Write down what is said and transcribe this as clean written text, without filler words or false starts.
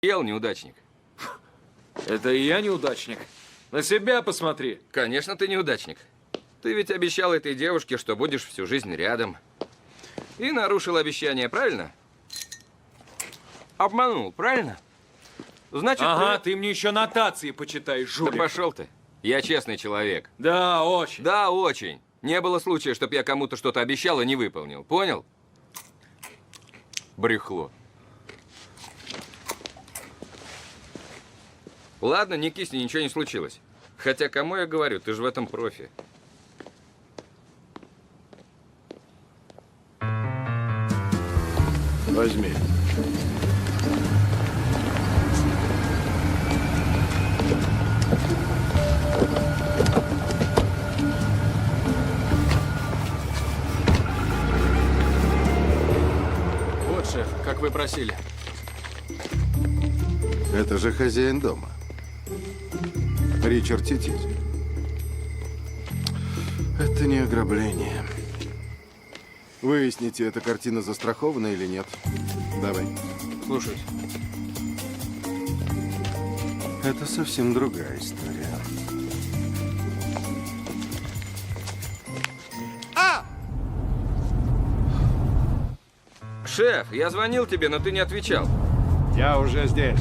Ел, неудачник. Это и я неудачник. На себя посмотри. Конечно, ты неудачник. Ты ведь обещал этой девушке, что будешь всю жизнь рядом. И нарушил обещание, правильно? Обманул, правильно? Значит, Ага, ты мне еще нотации почитай, Да жулик. пошел ты. Я честный человек. Да, очень. Да, очень. Не было случая, чтобы я кому-то что-то обещал и не выполнил. Понял? Брехло. Ладно, не кисни, ничего не случилось. Хотя кому я говорю, ты же в этом профи. Возьми. Вот, шеф, как вы просили. Это же хозяин дома. Ричард Титити. Это не ограбление. Выясните, эта картина застрахована или нет. Давай. Слушаюсь. Это совсем другая история. Шеф, я звонил тебе, но ты не отвечал. Я уже здесь.